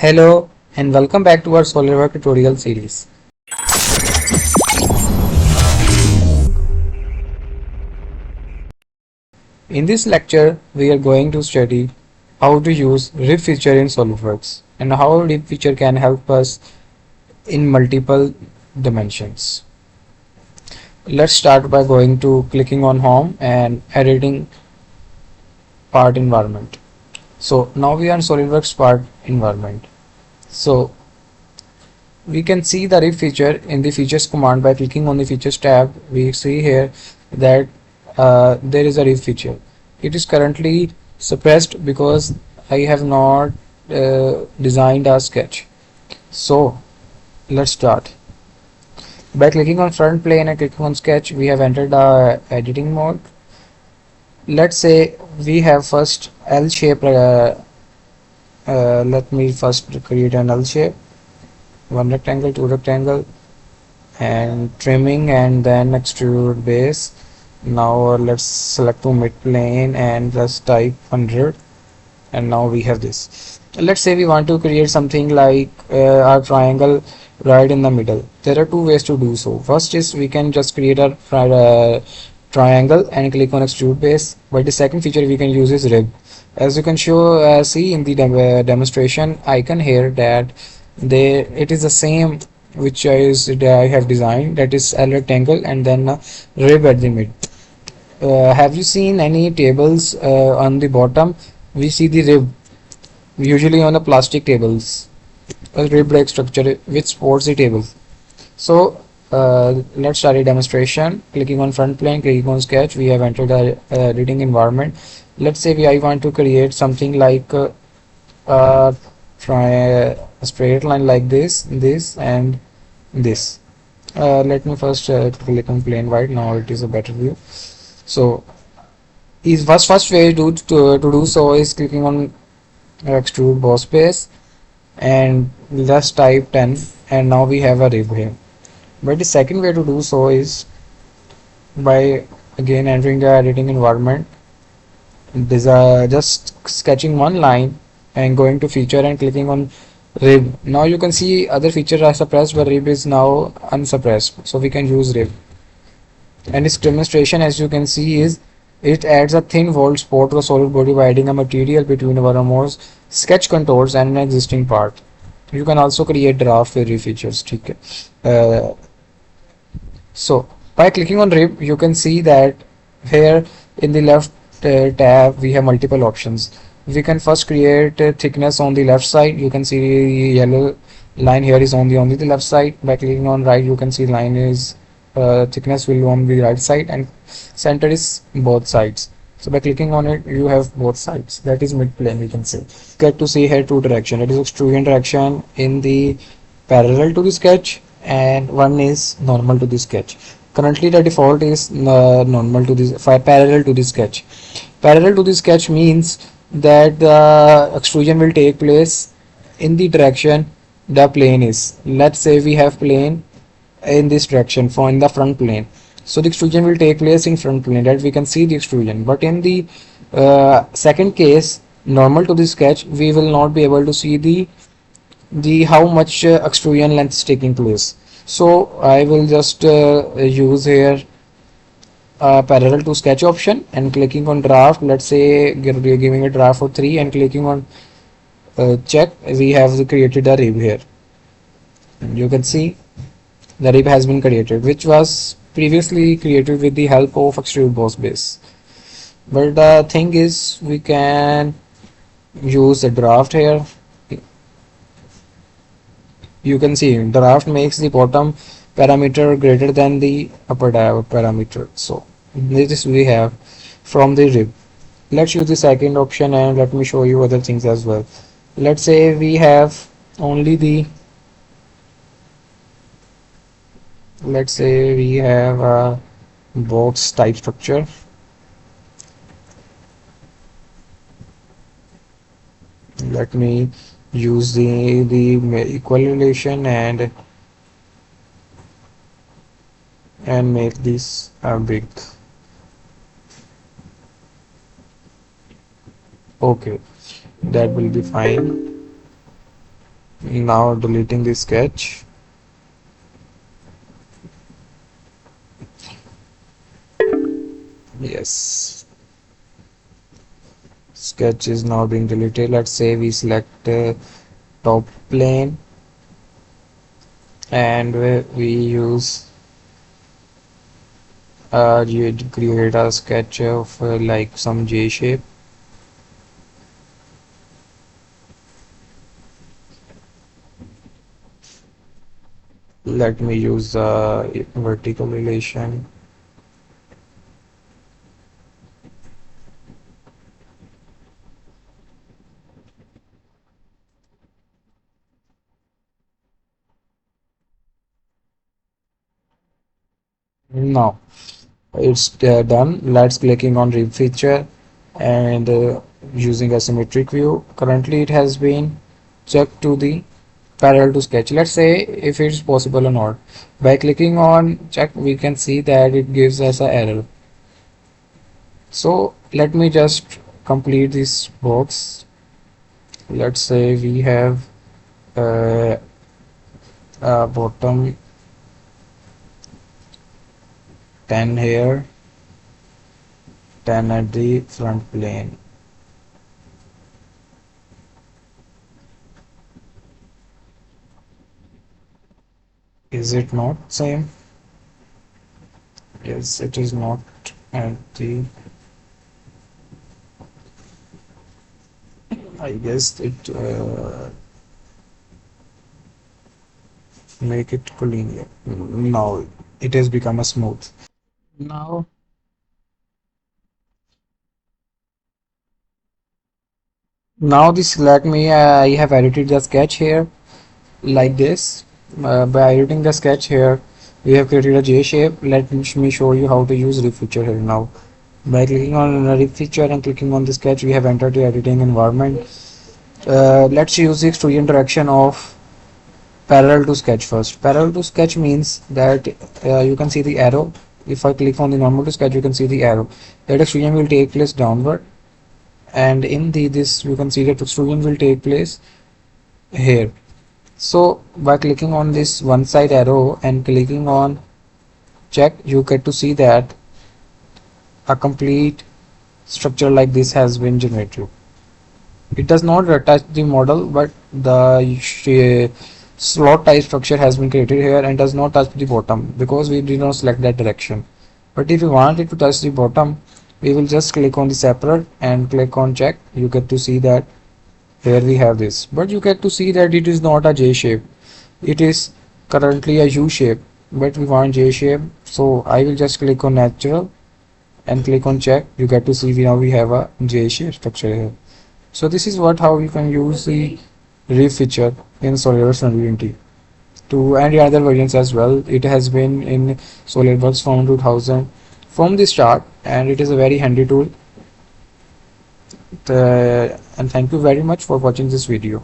Hello and welcome back to our SOLIDWORks tutorial series. In this lecture, we are going to study how to use rib feature in SOLIDWORks and how rib feature can help us in multiple dimensions. Let's start by going to clicking on home and editing part environment. So now we are in SOLIDWORks part environment. So we can see the rib feature in the features command by clicking on the features tab. We see here that there is a rib feature. It is currently suppressed because I have not designed a sketch. So let's start by clicking on front plane and clicking on sketch. We have entered the editing mode. Let's say we have first L shape. Let me first create an L shape, one rectangle, two rectangle, and trimming, and then extrude base. Now let's select to mid plane and just type 100, and now we have this. Let's say we want to create something like a triangle right in the middle. There are two ways to do so. First is we can just create a triangle and click on extrude base, but the second feature we can use is rib. As you can see in the demonstration icon here that it is the same which I have designed, that is a rectangle and then a rib at the mid. Have you seen any tables on the bottom? We see the rib usually on the plastic tables, a rib like structure which supports the table. So let's start a demonstration. Clicking on front plane, clicking on sketch, we have entered the editing environment. Let's say I want to create something like try a straight line like this and this. Let me first click on plain white. Now it is a better view. So is first way to do so is clicking on extrude boss base and just type 10, and now we have a rib here. But the second way to do so is by again entering the editing environment. Just sketching one line and going to feature and clicking on rib. Now you can see other features are suppressed, but rib is now unsuppressed, so we can use rib. And this demonstration, as you can see, is it adds a thin walled support to a solid body by adding a material between one or more sketch contours and an existing part. You can also create draft with rib features. So by clicking on rib, you can see that here in the left tab we have multiple options. We can first create thickness on the left side. You can see yellow line here is only the left side. By clicking on right, you can see line is thickness will on the right side, and center is both sides. So by clicking on it, you have both sides. That is mid plane, we can say. Get to see here two direction. That is extrusion direction in the parallel to the sketch, and one is normal to the sketch. Currently the default is normal to this parallel to the sketch. Parallel to the sketch means that the extrusion will take place in the direction the plane is. Let's say we have plane in this direction for in the front plane, so the extrusion will take place in front plane, that we can see the extrusion. But in the second case, normal to the sketch, we will not be able to see the how much extrusion length is taking place. So I will just use here parallel to sketch option and clicking on draft. Let's say giving a draft for 3 and clicking on check. We have created a rib here. And you can see the rib has been created, which was previously created with the help of extrude boss base. But the thing is, we can use a draft here. You can see draft makes the bottom parameter greater than the upper parameter. So this we have from the rib. Let's use the second option and let me show you other things as well. Let's say we have only the let's say we have a box type structure. Let me use the equal relation and make this big. Okay, that will be fine. Now deleting the sketch. Yes, sketch is now being deleted. Let's say we select top plane, and we use you create a sketch of like some J shape. Let me use vertical relation. Now it's done. Let's clicking on rib feature and using a symmetric view. Currently it has been checked to the parallel to sketch. Let's say if it's possible or not. By clicking on check, we can see that it gives us an error. So let me just complete this box. Let's say we have uh, a bottom 10 here, 10 at the front plane. Is it not same? Yes, it is not at the. I guess it make it collinear. Now it has become a smooth. Now, now this let me. I have edited the sketch here like this. By editing the sketch here, we have created a J shape. Let me show you how to use rib feature here now. By clicking on a rib feature and clicking on the sketch, we have entered the editing environment. Let's use the extrusion direction of parallel to sketch first. Parallel to sketch means that you can see the arrow. If I click on the normal to sketch, you can see the arrow. That extrusion will take place downward, and in the this you can see that extrusion will take place here. So by clicking on this one side arrow and clicking on check, you get to see that a complete structure like this has been generated. It does not touch the model, but the slot type structure has been created here and does not touch the bottom because we did not select that direction. But if you want it to touch the bottom, we will just click on the separate and click on check. You get to see that here we have this, but you get to see that it is not a J shape. It is currently a U shape, but we want J shape. So I will just click on natural and click on check. You get to see now we have a J shape structure here. So this is what how you can use the rib feature in SOLIDWORKS Unity to and the other versions as well. It has been in SOLIDWORKS from 2000 from the start, and it is a very handy tool. And thank you very much for watching this video.